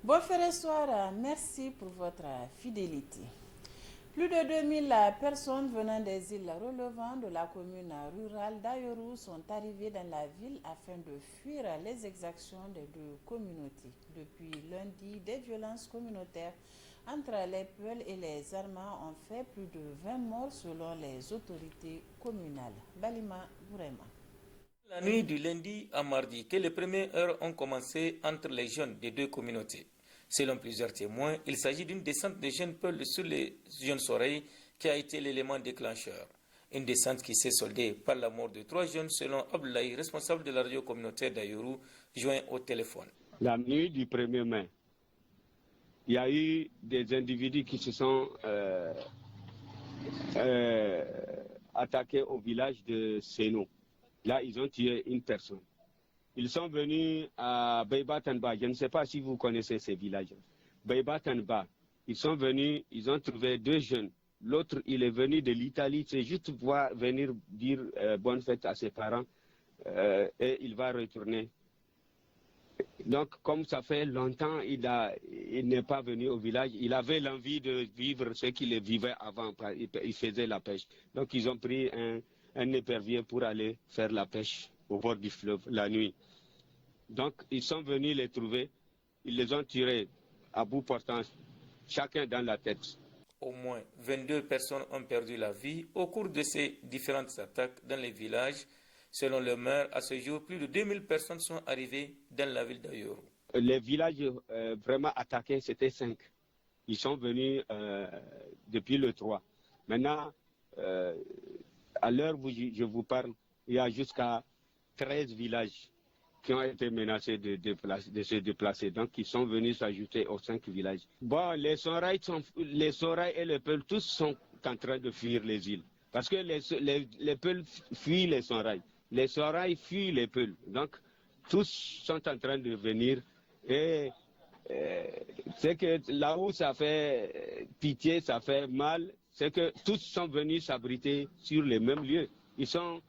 Bon frère et soir, merci pour votre fidélité. Plus de 2000 personnes venant des îles relevant de la commune rurale d'Ayoru sont arrivées dans la ville afin de fuir les exactions des deux communautés. Depuis lundi, des violences communautaires entre les Peuls et les Armas ont fait plus de 20 morts selon les autorités communales. Balima Bourema. La nuit du lundi à mardi, que les premières heures ont commencé entre les jeunes des deux communautés. Selon plusieurs témoins, il s'agit d'une descente de jeunes Peuls sur les jeunes oreilles qui a été l'élément déclencheur. Une descente qui s'est soldée par la mort de 3 jeunes selon Abdoulaye, responsable de la radio communautaire d'Ayoru, joint au téléphone. La nuit du 1er mai, il y a eu des individus qui se sont attaqués au village de Seno. Là, ils ont tué une personne. Ils sont venus à Beiba-Tanba. Je ne sais pas si vous connaissez ces villages. Beiba-Tanba. Ils sont venus, ils ont trouvé 2 jeunes. L'autre, il est venu de l'Italie. C'est juste pour venir dire bonne fête à ses parents. Et il va retourner. Donc, comme ça fait longtemps, il n'est pas venu au village. Il avait l'envie de vivre ce qu'il vivait avant. Il faisait la pêche. Donc, ils ont pris un épervier pour aller faire la pêche au bord du fleuve la nuit. Donc, ils sont venus les trouver. Ils les ont tirés à bout portant, chacun dans la tête. Au moins 22 personnes ont perdu la vie au cours de ces différentes attaques dans les villages. Selon le maire, à ce jour, plus de 2000 personnes sont arrivées dans la ville d'Ayoru. Les villages vraiment attaqués, c'était 5. Ils sont venus depuis le 3. Maintenant, à l'heure où je vous parle, il y a jusqu'à 13 villages qui ont été menacés de se déplacer. Donc, ils sont venus s'ajouter aux 5 villages. Bon, les Soraïs et les Peuls, tous sont en train de fuir les îles. Parce que les Peuls fuient les Soraïs. Les Soraïs fuient les Peuls. Donc, tous sont en train de venir. Et c'est que là où ça fait pitié, ça fait mal, c'est que tous sont venus s'abriter sur les mêmes lieux. Ils sont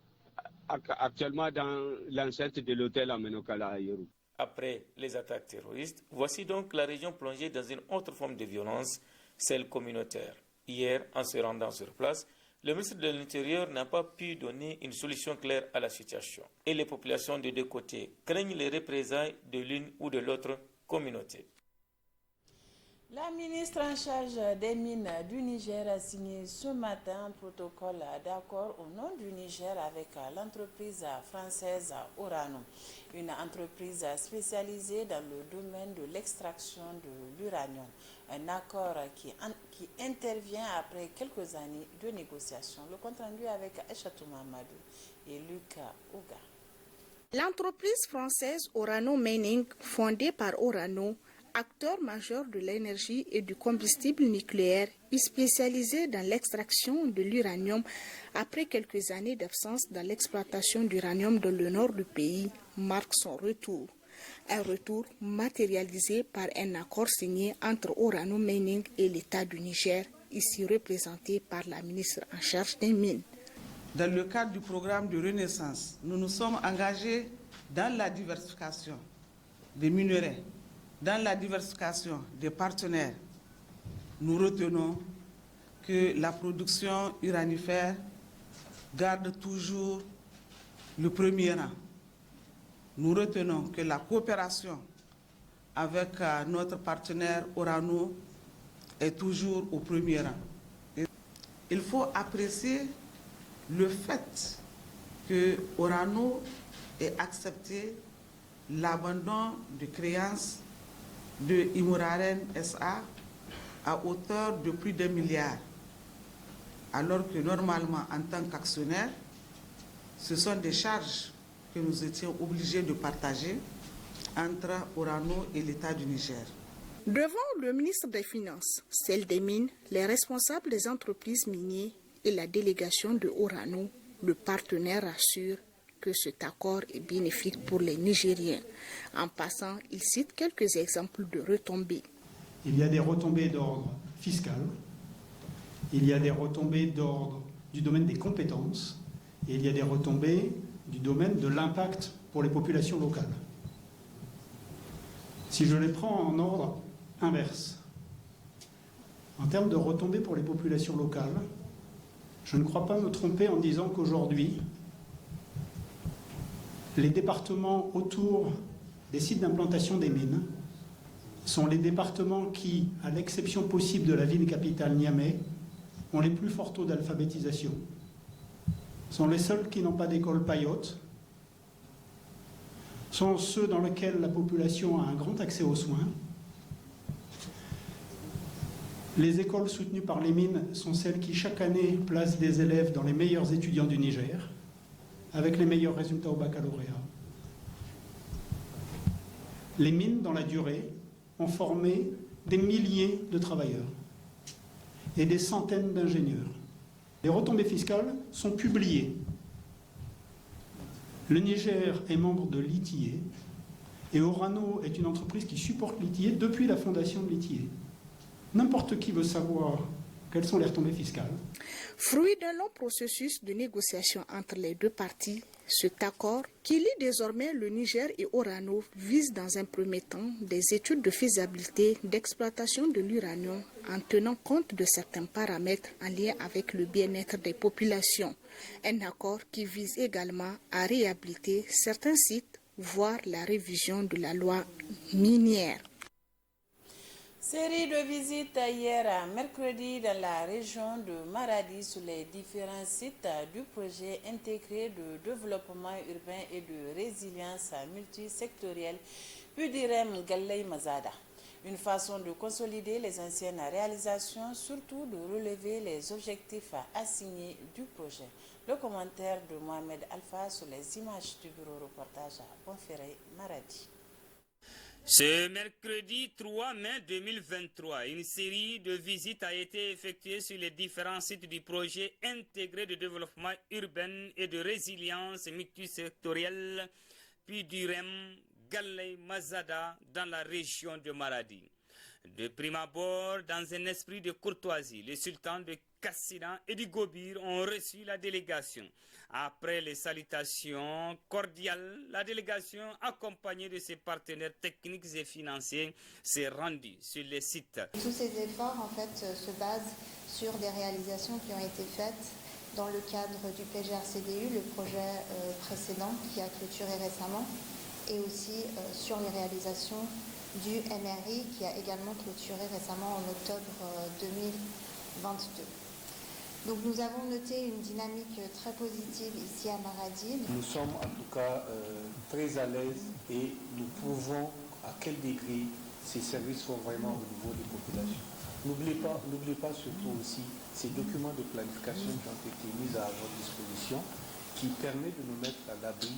actuellement dans l'enceinte de l'hôtel Amenokala à Ayoru. Après les attaques terroristes, voici donc la région plongée dans une autre forme de violence, celle communautaire. Hier, en se rendant sur place, le ministre de l'Intérieur n'a pas pu donner une solution claire à la situation. Et les populations des deux côtés craignent les représailles de l'une ou de l'autre communauté. La ministre en charge des mines du Niger a signé ce matin un protocole d'accord au nom du Niger avec l'entreprise française Orano, une entreprise spécialisée dans le domaine de l'extraction de l'uranium. Un accord qui intervient après quelques années de négociations. Le compte rendu avec Aïchatou Mamadou et Luc Ouga. L'entreprise française Orano Mining, fondée par Orano, acteur majeur de l'énergie et du combustible nucléaire, est spécialisé dans l'extraction de l'uranium après quelques années d'absence dans l'exploitation d'uranium dans le nord du pays, marque son retour. Un retour matérialisé par un accord signé entre Orano Mining et l'État du Niger, ici représenté par la ministre en charge des mines. Dans le cadre du programme de renaissance, nous nous sommes engagés dans la diversification des minerais, dans la diversification des partenaires. Nous retenons que la production uranifère garde toujours le premier rang. Nous retenons que la coopération avec notre partenaire Orano est toujours au premier rang. Il faut apprécier le fait que Orano ait accepté l'abandon de créances de Imuraren SA à hauteur de plus d'1 milliard, alors que normalement, en tant qu'actionnaire, ce sont des charges que nous étions obligés de partager entre Orano et l'État du Niger. Devant le ministre des Finances, celle des mines, les responsables des entreprises minières et la délégation de Orano, le partenaire assure que cet accord est bénéfique pour les Nigériens. En passant, il cite quelques exemples de retombées. Il y a des retombées d'ordre fiscal, il y a des retombées d'ordre du domaine des compétences, et il y a des retombées du domaine de l'impact pour les populations locales. Si je les prends en ordre, inverse. En termes de retombées pour les populations locales, je ne crois pas me tromper en disant qu'aujourd'hui, les départements autour des sites d'implantation des mines sont les départements qui, à l'exception possible de la ville capitale Niamey, ont les plus forts taux d'alphabétisation, sont les seuls qui n'ont pas d'école paillote, sont ceux dans lesquels la population a un grand accès aux soins. Les écoles soutenues par les mines sont celles qui, chaque année, placent des élèves dans les meilleurs étudiants du Niger, avec les meilleurs résultats au baccalauréat. Les mines, dans la durée, ont formé des milliers de travailleurs et des centaines d'ingénieurs. Les retombées fiscales sont publiées. Le Niger est membre de l'ITIE et Orano est une entreprise qui supporte l'ITIE depuis la fondation de l'ITIE. N'importe qui veut savoir quelles sont les retombées fiscales. Fruit d'un long processus de négociation entre les deux parties, cet accord, qui lie désormais le Niger et Orano, vise dans un premier temps des études de faisabilité d'exploitation de l'uranium en tenant compte de certains paramètres en lien avec le bien-être des populations. Un accord qui vise également à réhabiliter certains sites, voire la révision de la loi minière. Série de visites hier à mercredi dans la région de Maradi sur les différents sites du projet intégré de développement urbain et de résilience multisectorielle Pudirem Galley Mazada. Une façon de consolider les anciennes réalisations, surtout de relever les objectifs assignés du projet. Le commentaire de Mohamed Alpha sur les images du bureau reportage à Bonferré, Maradi. Ce mercredi 3 mai 2023, une série de visites a été effectuée sur les différents sites du projet intégré de développement urbain et de résilience multisectorielle Pudirem Galley Mazada dans la région de Maradi. De prime abord, dans un esprit de courtoisie, les sultans de Kassina et du Gobir ont reçu la délégation. Après les salutations cordiales, la délégation, accompagnée de ses partenaires techniques et financiers, s'est rendue sur les sites. Tous ces efforts, en fait, se basent sur des réalisations qui ont été faites dans le cadre du PGRCDU, le projet précédent qui a clôturé récemment, et aussi sur les réalisations du MRI qui a également clôturé récemment en octobre 2022. Donc nous avons noté une dynamique très positive ici à Maradi. Nous sommes en tout cas très à l'aise et nous prouvons à quel degré ces services sont vraiment au niveau des populations. N'oubliez pas surtout aussi ces documents de planification qui ont été mis à votre disposition qui permettent de nous mettre à l'abri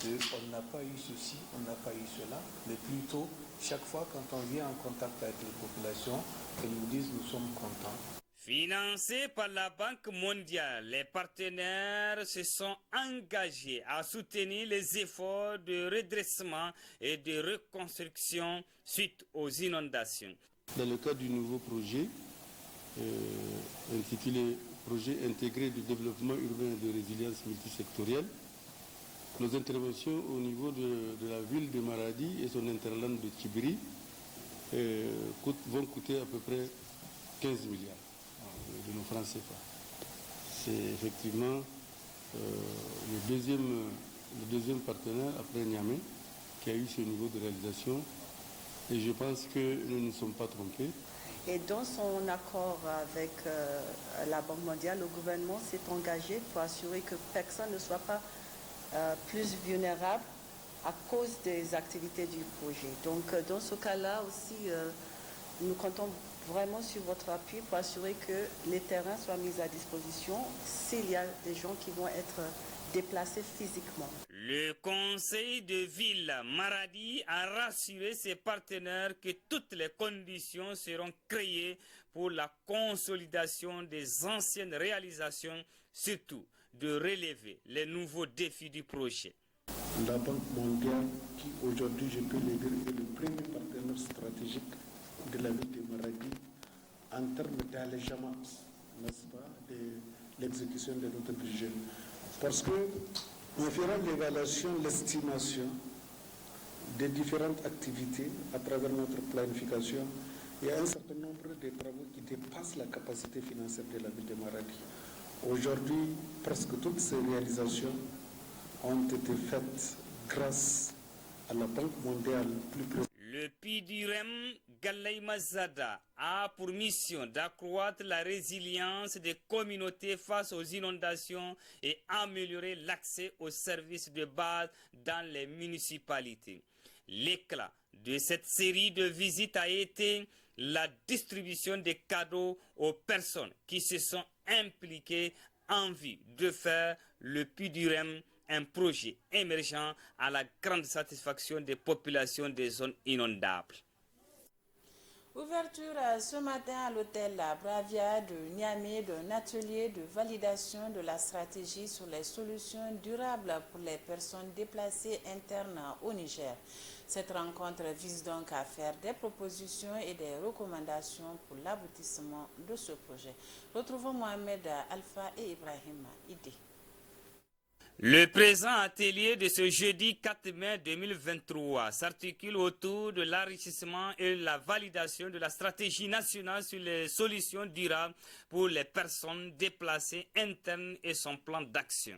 de on n'a pas eu ceci, on n'a pas eu cela, mais plutôt chaque fois quand on vient en contact avec les populations, elles nous disent nous sommes contents. Financés par la Banque mondiale, les partenaires se sont engagés à soutenir les efforts de redressement et de reconstruction suite aux inondations. Dans le cadre du nouveau projet, intitulé Projet intégré de développement urbain et de résilience multisectorielle, nos interventions au niveau de la ville de Maradi et son interland de Tchibiri vont coûter à peu près 15 milliards. De nos francs CFA. C'est effectivement le deuxième partenaire après Niamey qui a eu ce niveau de réalisation et je pense que nous ne nous sommes pas trompés. Et dans son accord avec la Banque mondiale, le gouvernement s'est engagé pour assurer que personne ne soit pas plus vulnérable à cause des activités du projet. Donc dans ce cas-là aussi, nous comptons vraiment sur votre appui pour assurer que les terrains soient mis à disposition s'il y a des gens qui vont être déplacés physiquement. Le conseil de ville Maradi a rassuré ses partenaires que toutes les conditions seront créées pour la consolidation des anciennes réalisations, surtout de relever les nouveaux défis du projet. La Banque mondiale, qui aujourd'hui, je peux le dire, est le premier partenaire stratégique de la ville de Maradi en termes d'allègement, n'est-ce pas, de l'exécution de notre budget. Parce que nous ferons l'évaluation, l'estimation des différentes activités à travers notre planification il y a un certain nombre de travaux qui dépassent la capacité financière de la ville de Maradi. Aujourd'hui, presque toutes ces réalisations ont été faites grâce à la Banque mondiale, plus précisément. Le PIDUREM Galley Mazada a pour mission d'accroître la résilience des communautés face aux inondations et améliorer l'accès aux services de base dans les municipalités. L'éclat de cette série de visites a été la distribution des cadeaux aux personnes qui se sont impliquées en vue de faire le PIDUREM un projet émergent à la grande satisfaction des populations des zones inondables. Ouverture ce matin à l'hôtel Bravia de Niamey d'un atelier de validation de la stratégie sur les solutions durables pour les personnes déplacées internes au Niger. Cette rencontre vise donc à faire des propositions et des recommandations pour l'aboutissement de ce projet. Retrouvons Mohamed Alpha et Ibrahim Idi. Le présent atelier de ce jeudi 4 mai 2023 s'articule autour de l'enrichissement et la validation de la stratégie nationale sur les solutions durables pour les personnes déplacées internes et son plan d'action.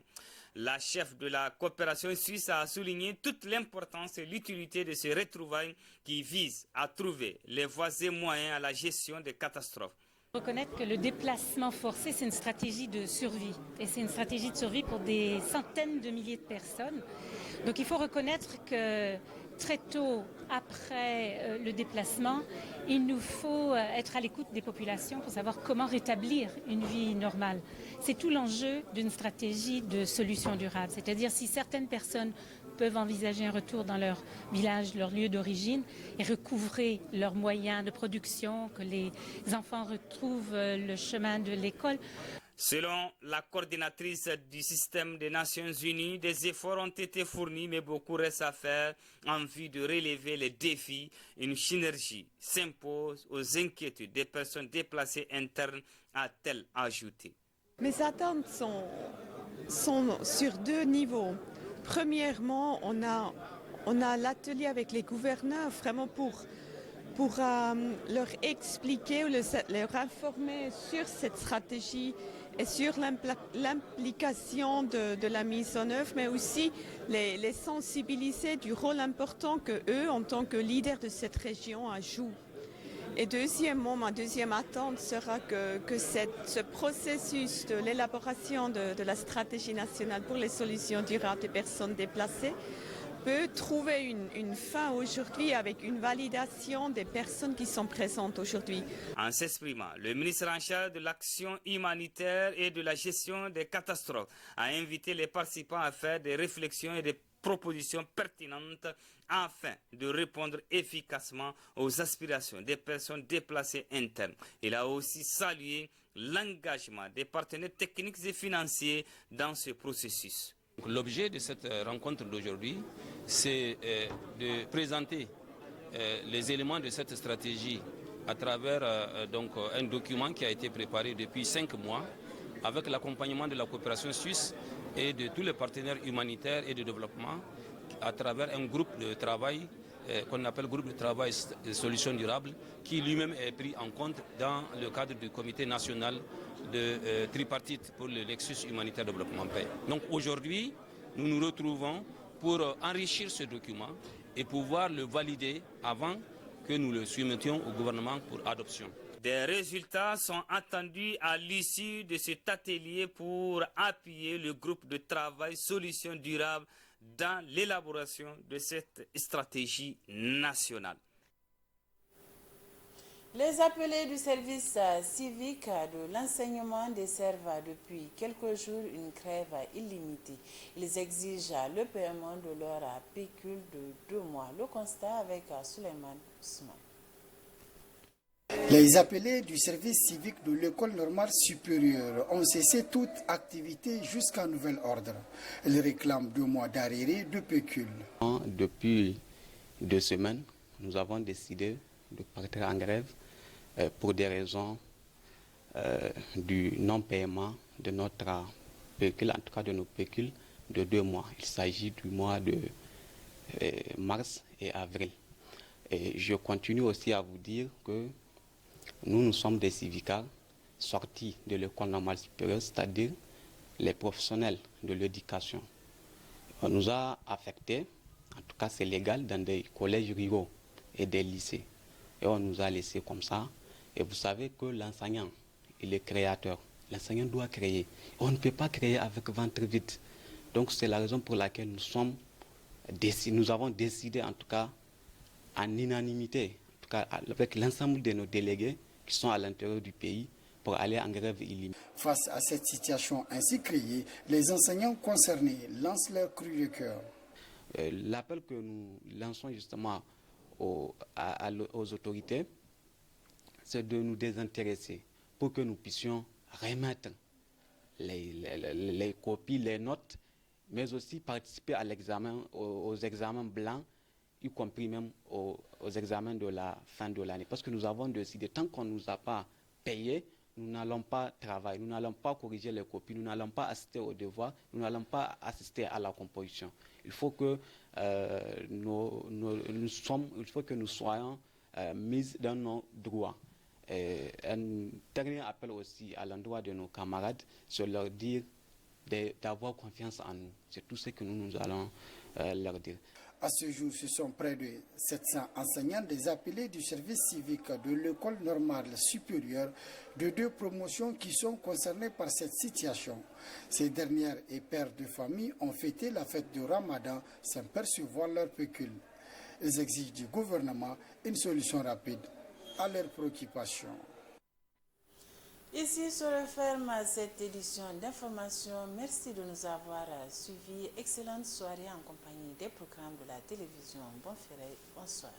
La chef de la coopération suisse a souligné toute l'importance et l'utilité de ces retrouvailles qui visent à trouver les voies et moyens à la gestion des catastrophes. Reconnaître que le déplacement forcé, c'est une stratégie de survie. Et c'est une stratégie de survie pour des centaines de milliers de personnes. Donc il faut reconnaître que très tôt après le déplacement, il nous faut être à l'écoute des populations pour savoir comment rétablir une vie normale. C'est tout l'enjeu d'une stratégie de solution durable. C'est-à-dire si certaines personnes peuvent envisager un retour dans leur village, leur lieu d'origine et recouvrer leurs moyens de production, que les enfants retrouvent le chemin de l'école. Selon la coordinatrice du système des Nations Unies, des efforts ont été fournis, mais beaucoup reste à faire en vue de relever les défis. Une synergie s'impose aux inquiétudes des personnes déplacées internes, a-t-elle ajouté. Mes attentes sont sur deux niveaux. Premièrement, on a l'atelier avec les gouverneurs vraiment pour leur expliquer ou leur informer sur cette stratégie et sur l'implication de la mise en œuvre, mais aussi les sensibiliser du rôle important qu'eux, en tant que leaders de cette région, jouent. Et deuxièmement, ma deuxième attente sera que ce processus de l'élaboration de la stratégie nationale pour les solutions durables des personnes déplacées peut trouver une fin aujourd'hui avec une validation des personnes qui sont présentes aujourd'hui. En s'exprimant, le ministre en charge de l'action humanitaire et de la gestion des catastrophes a invité les participants à faire des réflexions et des propositions pertinentes afin de répondre efficacement aux aspirations des personnes déplacées internes. Il a aussi salué l'engagement des partenaires techniques et financiers dans ce processus. L'objet de cette rencontre d'aujourd'hui, c'est de présenter les éléments de cette stratégie à travers un document qui a été préparé depuis 5 mois avec l'accompagnement de la coopération suisse et de tous les partenaires humanitaires et de développement à travers un groupe de travail qu'on appelle groupe de travail de solutions durables qui lui-même est pris en compte dans le cadre du comité national de tripartite pour le Nexus humanitaire développement paix. Donc aujourd'hui, nous nous retrouvons pour enrichir ce document et pouvoir le valider avant que nous le soumettions au gouvernement pour adoption. Des résultats sont attendus à l'issue de cet atelier pour appuyer le groupe de travail Solutions durables dans l'élaboration de cette stratégie nationale. Les appelés du service civique de l'enseignement déservent depuis quelques jours une grève illimitée. Ils exigent le paiement de leur pécule de 2 mois. Le constat avec Suleiman Ousmane. Les appelés du service civique de l'école normale supérieure ont cessé toute activité jusqu'à nouvel ordre. Ils réclament 2 mois d'arriérés de pécule. Depuis 2 semaines, nous avons décidé de partir en grève pour des raisons du non-paiement de notre pécule, en tout cas de nos pécules, de 2 mois. Il s'agit du mois de mars et avril. Et je continue aussi à vous dire que nous sommes des civicards sortis de l'école normale supérieure, c'est-à-dire les professionnels de l'éducation. On nous a affectés, en tout cas c'est légal, dans des collèges ruraux et des lycées. Et on nous a laissés comme ça. Et vous savez que l'enseignant, il est créateur. L'enseignant doit créer. On ne peut pas créer avec ventre vide. Donc c'est la raison pour laquelle nous avons décidé, en tout cas, en unanimité, en tout cas avec l'ensemble de nos délégués qui sont à l'intérieur du pays, pour aller en grève illimitée. Face à cette situation ainsi créée, les enseignants concernés lancent leur cri de cœur. L'appel que nous lançons justement aux autorités, c'est de nous désintéresser pour que nous puissions remettre les copies, les notes, mais aussi participer à l'examen, aux examens blancs, y compris même aux examens de la fin de l'année. Parce que nous avons décidé, tant qu'on ne nous a pas payé, nous n'allons pas travailler, nous n'allons pas corriger les copies, nous n'allons pas assister aux devoirs, nous n'allons pas assister à la composition. Il faut que nous soyons mis dans nos droits. Un dernier appel aussi à l'endroit de nos camarades, c'est leur dire d'avoir confiance en nous. C'est tout ce que nous allons leur dire. À ce jour, ce sont près de 700 enseignants des appelés du service civique de l'école normale supérieure de 2 promotions qui sont concernés par cette situation. Ces dernières et pères de famille ont fêté la fête du Ramadan sans percevoir leur pécule. Ils exigent du gouvernement une solution rapide à leurs préoccupations. Ici se referme cette édition d'information. Merci de nous avoir suivis. Excellente soirée en compagnie des programmes de la télévision. Bonsoir.